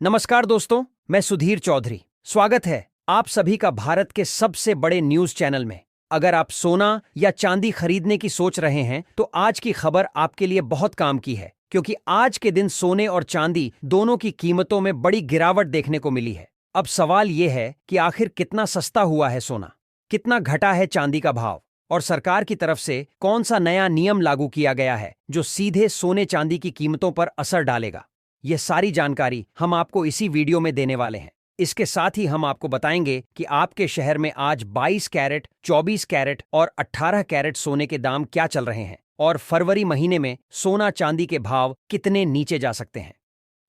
नमस्कार दोस्तों, मैं सुधीर चौधरी। स्वागत है आप सभी का भारत के सबसे बड़े न्यूज चैनल में। अगर आप सोना या चांदी खरीदने की सोच रहे हैं तो आज की खबर आपके लिए बहुत काम की है, क्योंकि आज के दिन सोने और चांदी दोनों की कीमतों में बड़ी गिरावट देखने को मिली है। अब सवाल यह है कि आखिर कितना सस्ता हुआ है सोना, कितना घटा है चांदी का भाव, और सरकार की तरफ से कौन सा नया नियम लागू किया गया है जो सीधे सोने चांदी की कीमतों पर असर डालेगा। यह सारी जानकारी हम आपको इसी वीडियो में देने वाले हैं। इसके साथ ही हम आपको बताएंगे कि आपके शहर में आज 22 कैरेट, 24 कैरेट और 18 कैरेट सोने के दाम क्या चल रहे हैं, और फरवरी महीने में सोना चांदी के भाव कितने नीचे जा सकते हैं।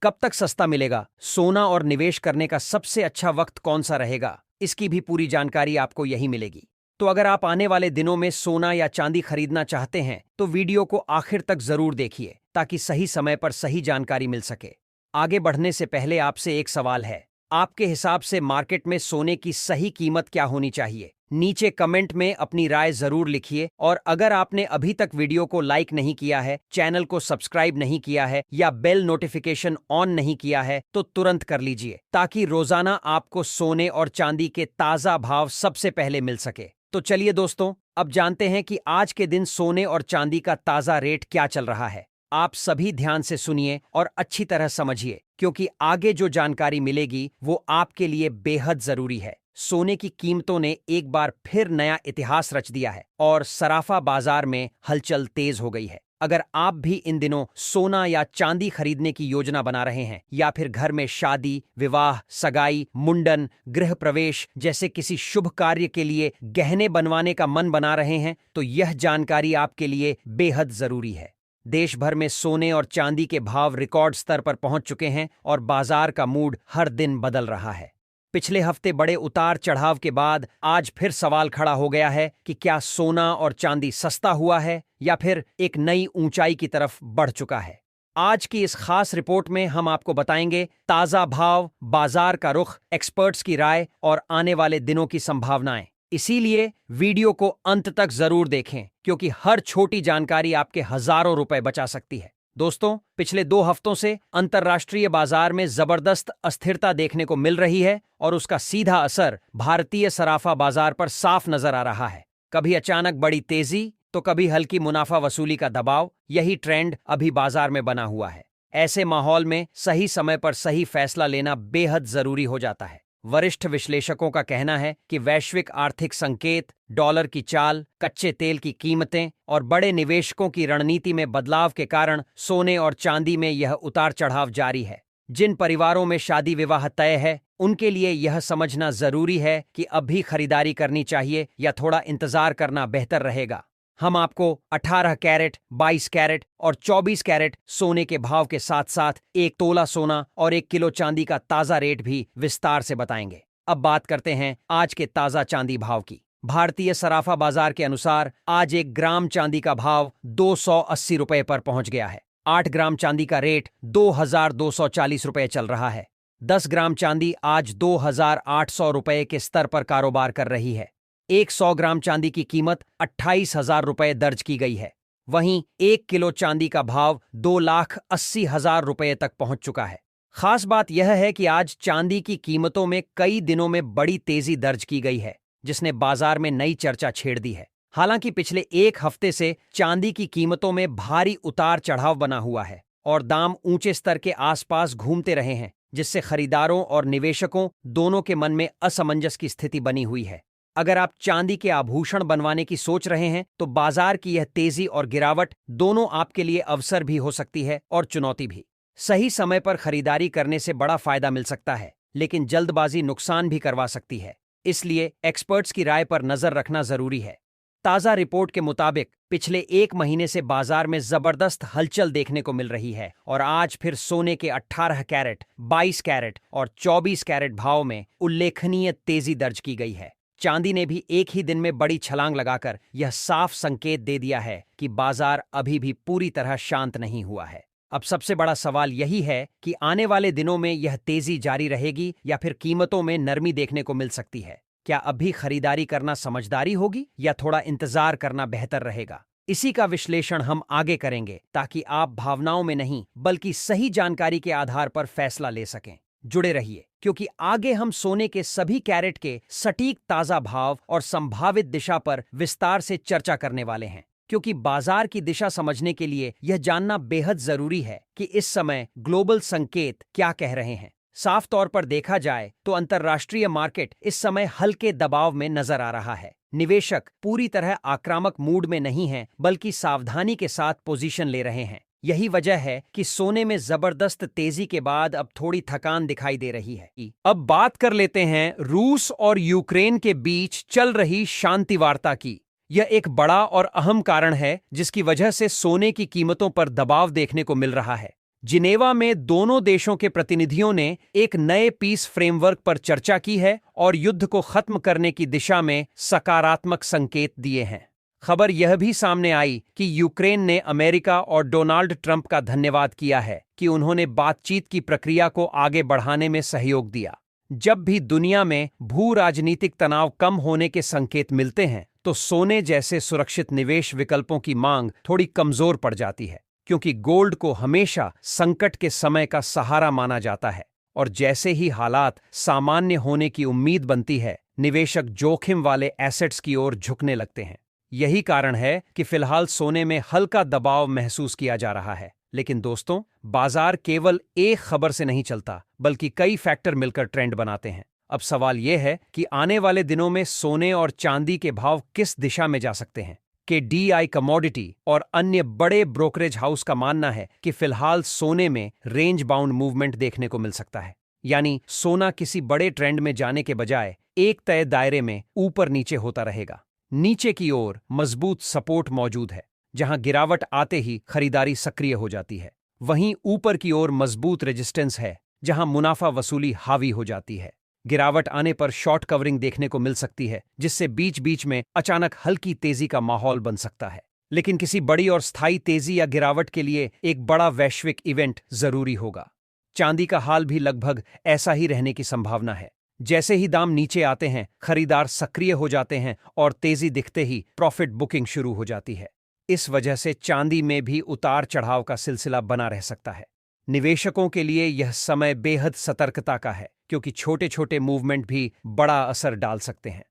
कब तक सस्ता मिलेगा सोना और निवेश करने का सबसे अच्छा वक्त कौन सा रहेगा, इसकी भी पूरी जानकारी आपको यही मिलेगी। तो अगर आप आने वाले दिनों में सोना या चांदी खरीदना चाहते हैं तो वीडियो को आखिर तक जरूर देखिए, ताकि सही समय पर सही जानकारी मिल सके। आगे बढ़ने से पहले आपसे एक सवाल है, आपके हिसाब से मार्केट में सोने की सही कीमत क्या होनी चाहिए? नीचे कमेंट में अपनी राय जरूर लिखिए, और अगर आपने अभी तक वीडियो को लाइक नहीं किया है, चैनल को सब्सक्राइब नहीं किया है या बेल नोटिफिकेशन ऑन नहीं किया है तो तुरंत कर लीजिए, ताकि रोजाना आपको सोने और चांदी के ताजा भाव सबसे पहले मिल सके। तो चलिए दोस्तों, अब जानते हैं कि आज के दिन सोने और चांदी का ताजा रेट क्या चल रहा है। आप सभी ध्यान से सुनिए और अच्छी तरह समझिए, क्योंकि आगे जो जानकारी मिलेगी वो आपके लिए बेहद जरूरी है। सोने की कीमतों ने एक बार फिर नया इतिहास रच दिया है और सराफा बाजार में हलचल तेज हो गई है। अगर आप भी इन दिनों सोना या चांदी खरीदने की योजना बना रहे हैं, या फिर घर में शादी, विवाह, सगाई, मुंडन, गृह प्रवेश जैसे किसी शुभ कार्य के लिए गहने बनवाने का मन बना रहे हैं, तो यह जानकारी आपके लिए बेहद जरूरी है। देश भर में सोने और चांदी के भाव रिकॉर्ड स्तर पर पहुंच चुके हैं और बाजार का मूड हर दिन बदल रहा है। पिछले हफ्ते बड़े उतार चढ़ाव के बाद आज फिर सवाल खड़ा हो गया है कि क्या सोना और चांदी सस्ता हुआ है या फिर एक नई ऊंचाई की तरफ बढ़ चुका है। आज की इस खास रिपोर्ट में हम आपको बताएंगे ताजा भाव, बाजार का रुख, एक्सपर्ट्स की राय और आने वाले दिनों की संभावनाएं। इसीलिए वीडियो को अंत तक जरूर देखें, क्योंकि हर छोटी जानकारी आपके हजारों रुपए बचा सकती है। दोस्तों, पिछले 2 हफ्तों से अंतर्राष्ट्रीय बाजार में जबरदस्त अस्थिरता देखने को मिल रही है, और उसका सीधा असर भारतीय सराफा बाजार पर साफ नजर आ रहा है। कभी अचानक बड़ी तेजी तो कभी हल्की मुनाफा वसूली का दबाव, यही ट्रेंड अभी बाजार में बना हुआ है। ऐसे माहौल में सही समय पर सही फैसला लेना बेहद जरूरी हो जाता है। वरिष्ठ विश्लेषकों का कहना है कि वैश्विक आर्थिक संकेत, डॉलर की चाल, कच्चे तेल की कीमतें और बड़े निवेशकों की रणनीति में बदलाव के कारण सोने और चांदी में यह उतार चढ़ाव जारी है। जिन परिवारों में शादी विवाह तय है, उनके लिए यह समझना जरूरी है कि अब भी खरीदारी करनी चाहिए या थोड़ा इंतजार करना बेहतर रहेगा। हम आपको 18 कैरेट, 22 कैरेट और 24 कैरेट सोने के भाव के साथ साथ 1 तोला सोना और 1 किलो चांदी का ताजा रेट भी विस्तार से बताएंगे। अब बात करते हैं आज के ताजा चांदी भाव की। भारतीय सराफा बाजार के अनुसार आज 1 ग्राम चांदी का भाव 280 रुपए पर पहुंच गया है। 8 ग्राम चांदी का रेट 2240 रुपए चल रहा है। 10 ग्राम चांदी आज 2800 रुपए के स्तर पर कारोबार कर रही है। 100 ग्राम चांदी की कीमत 28,000 रुपए दर्ज की गई है। वहीं 1 किलो चांदी का भाव 2,80,000 रुपए तक पहुंच चुका है। खास बात यह है कि आज चांदी की कीमतों में कई दिनों में बड़ी तेजी दर्ज की गई है, जिसने बाजार में नई चर्चा छेड़ दी है। हालांकि पिछले 1 हफ्ते से चांदी की कीमतों में भारी उतार चढ़ाव बना हुआ है और दाम ऊंचे स्तर के आसपास घूमते रहे हैं, जिससे खरीदारों और निवेशकों दोनों के मन में असमंजस की स्थिति बनी हुई है। अगर आप चांदी के आभूषण बनवाने की सोच रहे हैं तो बाजार की यह तेजी और गिरावट दोनों आपके लिए अवसर भी हो सकती है और चुनौती भी। सही समय पर खरीदारी करने से बड़ा फायदा मिल सकता है, लेकिन जल्दबाजी नुकसान भी करवा सकती है। इसलिए एक्सपर्ट्स की राय पर नजर रखना जरूरी है। ताजा रिपोर्ट के मुताबिक पिछले 1 महीने से बाजार में जबरदस्त हलचल देखने को मिल रही है, और आज फिर सोने के 18 कैरेट, 22 कैरेट और 24 कैरेट भाव में उल्लेखनीय तेजी दर्ज की गई है। चांदी ने भी एक ही दिन में बड़ी छलांग लगाकर यह साफ संकेत दे दिया है कि बाजार अभी भी पूरी तरह शांत नहीं हुआ है। अब सबसे बड़ा सवाल यही है कि आने वाले दिनों में यह तेजी जारी रहेगी या फिर कीमतों में नरमी देखने को मिल सकती है। क्या अभी खरीदारी करना समझदारी होगी या थोड़ा इंतजार करना बेहतर रहेगा? इसी का विश्लेषण हम आगे करेंगे, ताकि आप भावनाओं में नहीं बल्कि सही जानकारी के आधार पर फैसला ले सकें। जुड़े रहिए, क्योंकि आगे हम सोने के सभी कैरेट के सटीक ताजा भाव और संभावित दिशा पर विस्तार से चर्चा करने वाले हैं। क्योंकि बाजार की दिशा समझने के लिए यह जानना बेहद जरूरी है कि इस समय ग्लोबल संकेत क्या कह रहे हैं। साफ तौर पर देखा जाए तो अंतर्राष्ट्रीय मार्केट इस समय हल्के दबाव में नजर आ रहा है। निवेशक पूरी तरह आक्रामक मूड में नहीं हैं, बल्कि सावधानी के साथ पोजीशन ले रहे हैं। यही वजह है कि सोने में जबरदस्त तेजी के बाद अब थोड़ी थकान दिखाई दे रही है। अब बात कर लेते हैं रूस और यूक्रेन के बीच चल रही शांति वार्ता की। यह एक बड़ा और अहम कारण है जिसकी वजह से सोने की कीमतों पर दबाव देखने को मिल रहा है। जिनेवा में दोनों देशों के प्रतिनिधियों ने एक नए पीस फ्रेमवर्क पर चर्चा की है और युद्ध को खत्म करने की दिशा में सकारात्मक संकेत दिए हैं। खबर यह भी सामने आई कि यूक्रेन ने अमेरिका और डोनाल्ड ट्रंप का धन्यवाद किया है कि उन्होंने बातचीत की प्रक्रिया को आगे बढ़ाने में सहयोग दिया। जब भी दुनिया में भू राजनीतिक तनाव कम होने के संकेत मिलते हैं, तो सोने जैसे सुरक्षित निवेश विकल्पों की मांग थोड़ी कमजोर पड़ जाती है, क्योंकि गोल्ड को हमेशा संकट के समय का सहारा माना जाता है। और जैसे ही हालात सामान्य होने की उम्मीद बनती है, निवेशक जोखिम वाले एसेट्स की ओर झुकने लगते हैं। यही कारण है कि फिलहाल सोने में हल्का दबाव महसूस किया जा रहा है। लेकिन दोस्तों, बाजार केवल एक खबर से नहीं चलता, बल्कि कई फैक्टर मिलकर ट्रेंड बनाते हैं। अब सवाल यह है कि आने वाले दिनों में सोने और चांदी के भाव किस दिशा में जा सकते हैं। के DI कमोडिटी और अन्य बड़े ब्रोकरेज हाउस का मानना है कि फिलहाल सोने में रेंज बाउंड मूवमेंट देखने को मिल सकता है। यानी सोना किसी बड़े ट्रेंड में जाने के बजाय एक तय दायरे में ऊपर नीचे होता रहेगा। नीचे की ओर मजबूत सपोर्ट मौजूद है, जहां गिरावट आते ही खरीदारी सक्रिय हो जाती है। वहीं ऊपर की ओर मजबूत रेजिस्टेंस है, जहां मुनाफा वसूली हावी हो जाती है। गिरावट आने पर शॉर्ट कवरिंग देखने को मिल सकती है, जिससे बीच बीच में अचानक हल्की तेजी का माहौल बन सकता है। लेकिन किसी बड़ी और स्थायी तेजी या गिरावट के लिए एक बड़ा वैश्विक इवेंट जरूरी होगा। चांदी का हाल भी लगभग ऐसा ही रहने की संभावना है। जैसे ही दाम नीचे आते हैं, खरीदार सक्रिय हो जाते हैं और तेजी दिखते ही प्रॉफिट बुकिंग शुरू हो जाती है। इस वजह से चांदी में भी उतार चढ़ाव का सिलसिला बना रह सकता है। निवेशकों के लिए यह समय बेहद सतर्कता का है, क्योंकि छोटे छोटे मूवमेंट भी बड़ा असर डाल सकते हैं।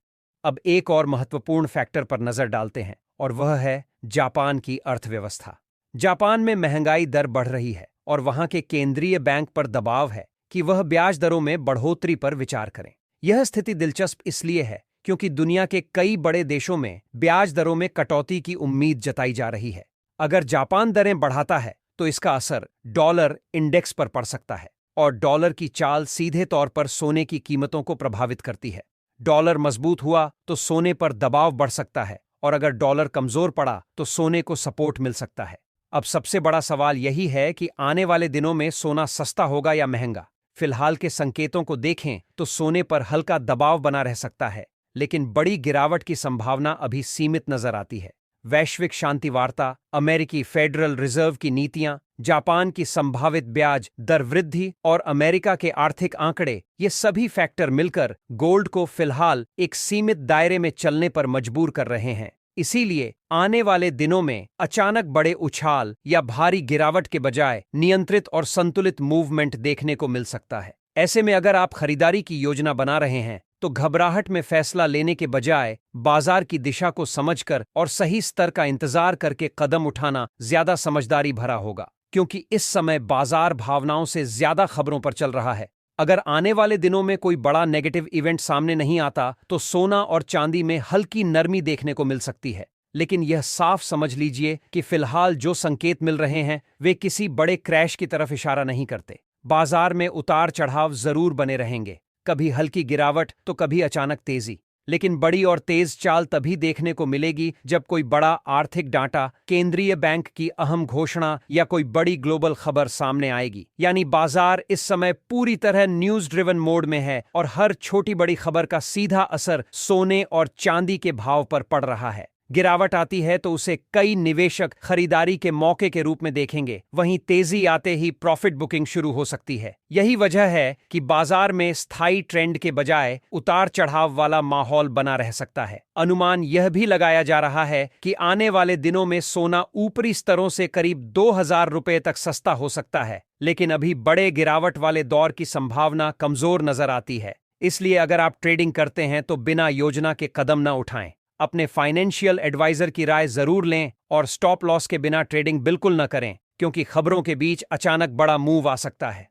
अब एक और महत्वपूर्ण फैक्टर पर नजर डालते हैं, और वह है जापान की अर्थव्यवस्था। जापान में महंगाई दर बढ़ रही है और वहां के केंद्रीय बैंक पर दबाव है कि वह ब्याज दरों में बढ़ोतरी पर विचार करें। यह स्थिति दिलचस्प इसलिए है क्योंकि दुनिया के कई बड़े देशों में ब्याज दरों में कटौती की उम्मीद जताई जा रही है। अगर जापान दरें बढ़ाता है, तो इसका असर डॉलर इंडेक्स पर पड़ सकता है, और डॉलर की चाल सीधे तौर पर सोने की कीमतों को प्रभावित करती है। डॉलर मजबूत हुआ तो सोने पर दबाव बढ़ सकता है, और अगर डॉलर कमजोर पड़ा तो सोने को सपोर्ट मिल सकता है। अब सबसे बड़ा सवाल यही है कि आने वाले दिनों में सोना सस्ता होगा या महंगा। फिलहाल के संकेतों को देखें तो सोने पर हल्का दबाव बना रह सकता है, लेकिन बड़ी गिरावट की संभावना अभी सीमित नजर आती है। वैश्विक शांति वार्ता, अमेरिकी फेडरल रिजर्व की नीतियां, जापान की संभावित ब्याज दर वृद्धि और अमेरिका के आर्थिक आंकड़े, ये सभी फैक्टर मिलकर गोल्ड को फिलहाल एक सीमित दायरे में चलने पर मजबूर कर रहे हैं। इसीलिए आने वाले दिनों में अचानक बड़े उछाल या भारी गिरावट के बजाय नियंत्रित और संतुलित मूवमेंट देखने को मिल सकता है। ऐसे में अगर आप खरीदारी की योजना बना रहे हैं, तो घबराहट में फैसला लेने के बजाय बाजार की दिशा को समझकर और सही स्तर का इंतजार करके कदम उठाना ज्यादा समझदारी भरा होगा, क्योंकि इस समय बाजार भावनाओं से ज्यादा खबरों पर चल रहा है। अगर आने वाले दिनों में कोई बड़ा नेगेटिव इवेंट सामने नहीं आता, तो सोना और चांदी में हल्की नरमी देखने को मिल सकती है। लेकिन यह साफ समझ लीजिए कि फिलहाल जो संकेत मिल रहे हैं, वे किसी बड़े क्रैश की तरफ इशारा नहीं करते। बाजार में उतार चढ़ाव जरूर बने रहेंगे, कभी हल्की गिरावट तो कभी अचानक तेजी। लेकिन बड़ी और तेज चाल तभी देखने को मिलेगी जब कोई बड़ा आर्थिक डाटा, केंद्रीय बैंक की अहम घोषणा या कोई बड़ी ग्लोबल खबर सामने आएगी। यानी बाजार इस समय पूरी तरह न्यूज ड्रिवन मोड में है और हर छोटी बड़ी खबर का सीधा असर सोने और चांदी के भाव पर पड़ रहा है। गिरावट आती है तो उसे कई निवेशक खरीदारी के मौके के रूप में देखेंगे, वहीं तेजी आते ही प्रॉफिट बुकिंग शुरू हो सकती है। यही वजह है कि बाजार में स्थायी ट्रेंड के बजाय उतार चढ़ाव वाला माहौल बना रह सकता है। अनुमान यह भी लगाया जा रहा है कि आने वाले दिनों में सोना ऊपरी स्तरों से करीब 2000 रुपए तक सस्ता हो सकता है, लेकिन अभी बड़े गिरावट वाले दौर की संभावना कमजोर नजर आती है। इसलिए अगर आप ट्रेडिंग करते हैं तो बिना योजना के कदम न उठाएं। अपने फाइनेंशियल एडवाइजर की राय जरूर लें और स्टॉप लॉस के बिना ट्रेडिंग बिल्कुल न करें, क्योंकि खबरों के बीच अचानक बड़ा मूव आ सकता है।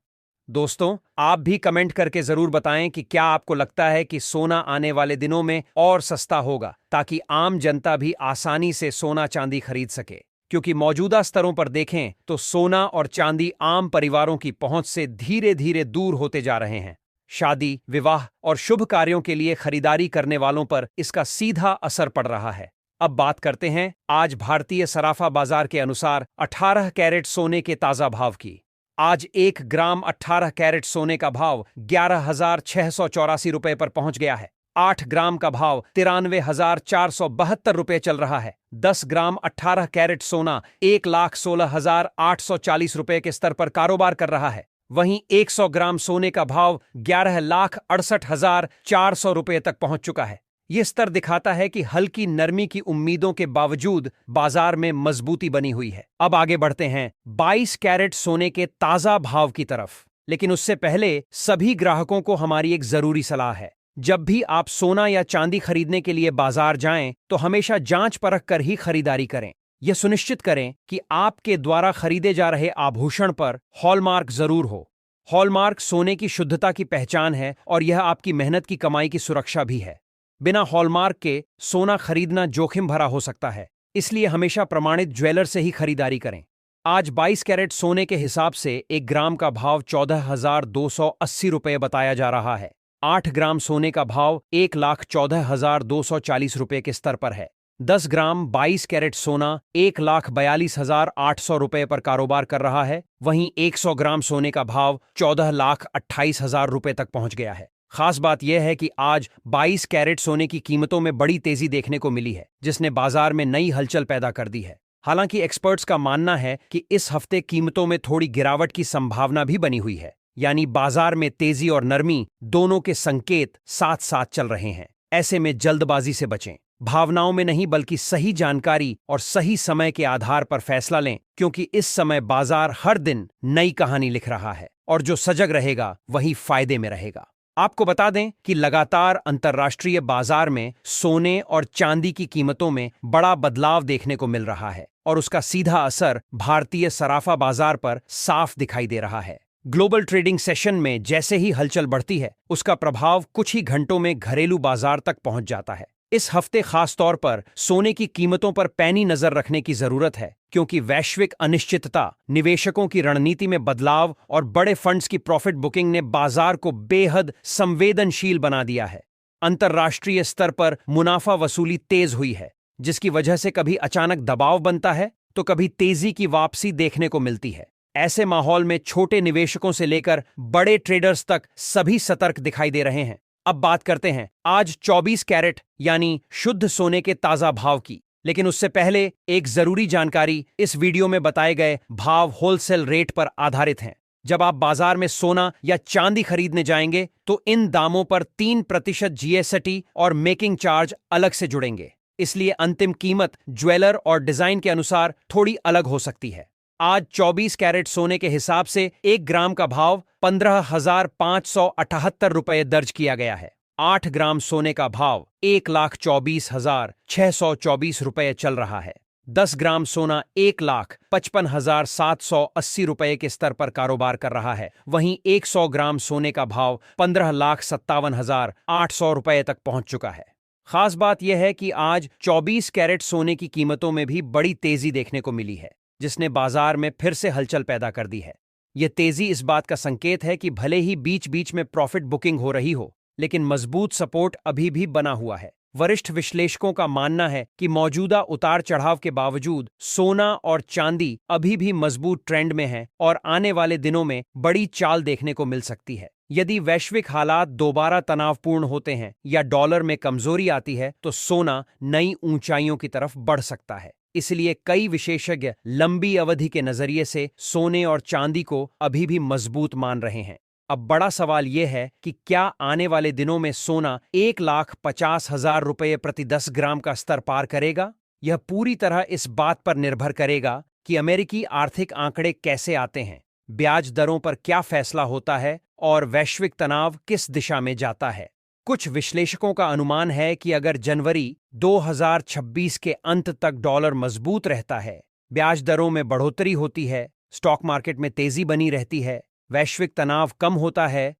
दोस्तों, आप भी कमेंट करके जरूर बताएं कि क्या आपको लगता है कि सोना आने वाले दिनों में और सस्ता होगा, ताकि आम जनता भी आसानी से सोना चांदी खरीद सके। क्योंकि मौजूदा स्तरों पर देखें तो सोना और चांदी आम परिवारों की पहुंच से धीरे धीरे दूर होते जा रहे हैं। शादी, विवाह और शुभ कार्यों के लिए खरीदारी करने वालों पर इसका सीधा असर पड़ रहा है। अब बात करते हैं आज भारतीय सराफा बाजार के अनुसार 18 कैरेट सोने के ताजा भाव की। आज 1 ग्राम 18 कैरेट सोने का भाव 11,684 रुपए पर पहुंच गया है। 8 ग्राम का भाव 93,472 रुपए चल रहा है। 10 ग्राम 18 कैरेट सोना 1,16,840 रुपए के स्तर पर कारोबार कर रहा है। वहीं 100 ग्राम सोने का भाव 11,68,400 रुपए तक पहुंच चुका है। यह स्तर दिखाता है कि हल्की नरमी की उम्मीदों के बावजूद बाजार में मजबूती बनी हुई है। अब आगे बढ़ते हैं 22 कैरेट सोने के ताजा भाव की तरफ। लेकिन उससे पहले सभी ग्राहकों को हमारी एक जरूरी सलाह है। जब भी आप सोना या चांदी खरीदने के लिए बाजार जाएं, तो हमेशा जांच परख कर ही खरीदारी करें। यह सुनिश्चित करें कि आपके द्वारा खरीदे जा रहे आभूषण पर हॉलमार्क जरूर हो। हॉलमार्क सोने की शुद्धता की पहचान है और यह आपकी मेहनत की कमाई की सुरक्षा भी है। बिना हॉलमार्क के सोना खरीदना जोखिम भरा हो सकता है, इसलिए हमेशा प्रमाणित ज्वेलर से ही खरीदारी करें। आज 22 कैरेट सोने के हिसाब से 1 ग्राम का भाव 14,280 रुपये बताया जा रहा है। 8 ग्राम सोने का भाव 1,14,240 रुपये के स्तर पर है। 10 ग्राम 22 कैरेट सोना 1,42,800 रुपये पर कारोबार कर रहा है। वहीं 100 ग्राम सोने का भाव 14,28,000 रुपये तक पहुंच गया है। खास बात यह है कि आज 22 कैरेट सोने की कीमतों में बड़ी तेजी देखने को मिली है, जिसने बाजार में नई हलचल पैदा कर दी है। हालांकि एक्सपर्ट्स का मानना है कि इस हफ्ते कीमतों में थोड़ी गिरावट की संभावना भी बनी हुई है, यानी बाजार में तेजी और नरमी दोनों के संकेत साथ साथ चल रहे हैं। ऐसे में जल्दबाजी से बचें। भावनाओं में नहीं बल्कि सही जानकारी और सही समय के आधार पर फैसला लें, क्योंकि इस समय बाजार हर दिन नई कहानी लिख रहा है और जो सजग रहेगा वही फायदे में रहेगा। आपको बता दें कि लगातार अंतर्राष्ट्रीय बाजार में सोने और चांदी की कीमतों में बड़ा बदलाव देखने को मिल रहा है और उसका सीधा असर भारतीय सराफा बाजार पर साफ दिखाई दे रहा है। ग्लोबल ट्रेडिंग सेशन में जैसे ही हलचल बढ़ती है, उसका प्रभाव कुछ ही घंटों में घरेलू बाजार तक पहुंच जाता है। इस हफ्ते खास तौर पर सोने की कीमतों पर पैनी नजर रखने की जरूरत है, क्योंकि वैश्विक अनिश्चितता, निवेशकों की रणनीति में बदलाव और बड़े फंड्स की प्रॉफिट बुकिंग ने बाजार को बेहद संवेदनशील बना दिया है। अंतर्राष्ट्रीय स्तर पर मुनाफा वसूली तेज हुई है, जिसकी वजह से कभी अचानक दबाव बनता है तो कभी तेजी की वापसी देखने को मिलती है। ऐसे माहौल में छोटे निवेशकों से लेकर बड़े ट्रेडर्स तक सभी सतर्क दिखाई दे रहे हैं। अब बात करते हैं आज 24 कैरेट यानी शुद्ध सोने के ताजा भाव की। लेकिन उससे पहले एक जरूरी जानकारी, इस वीडियो में बताए गए भाव होलसेल रेट पर आधारित हैं। जब आप बाजार में सोना या चांदी खरीदने जाएंगे तो इन दामों पर 3% जीएसटी और मेकिंग चार्ज अलग से जुड़ेंगे, इसलिए अंतिम कीमत ज्वेलर और डिजाइन के अनुसार थोड़ी अलग हो सकती है। आज 24 कैरेट सोने के हिसाब से 1 ग्राम का भाव 15,578 रुपये दर्ज किया गया है। 8 ग्राम सोने का भाव 1,24,624 रुपये चल रहा है। 10 ग्राम सोना 1,55,780 रुपये के स्तर पर कारोबार कर रहा है। वहीं 100 ग्राम सोने का भाव 15,57,800 रुपये तक पहुंच चुका है। खास बात यह है कि आज 24 कैरेट सोने की कीमतों में भी बड़ी तेजी देखने को मिली है, जिसने बाजार में फिर से हलचल पैदा कर दी है। यह तेजी इस बात का संकेत है कि भले ही बीच बीच में प्रॉफिट बुकिंग हो रही हो, लेकिन मजबूत सपोर्ट अभी भी बना हुआ है। वरिष्ठ विश्लेषकों का मानना है कि मौजूदा उतार चढ़ाव के बावजूद सोना और चांदी अभी भी मजबूत ट्रेंड में है और आने वाले दिनों में बड़ी चाल देखने को मिल सकती है। यदि वैश्विक हालात दोबारा तनावपूर्ण होते हैं या डॉलर में कमजोरी आती है तो सोना नई ऊंचाइयों की तरफ बढ़ सकता है। इसलिए कई विशेषज्ञ लंबी अवधि के नजरिए से सोने और चांदी को अभी भी मजबूत मान रहे हैं। अब बड़ा सवाल यह है कि क्या आने वाले दिनों में सोना 1,50,000 रुपये प्रति 10 ग्राम का स्तर पार करेगा? यह पूरी तरह इस बात पर निर्भर करेगा कि अमेरिकी आर्थिक आंकड़े कैसे आते हैं, ब्याज दरों पर क्या फैसला होता है और वैश्विक तनाव किस दिशा में जाता है। कुछ विश्लेषकों का अनुमान है कि अगर जनवरी 2026 के अंत तक डॉलर मजबूत रहता है, ब्याज दरों में बढ़ोतरी होती है, स्टॉक मार्केट में तेजी बनी रहती है, वैश्विक तनाव कम होता है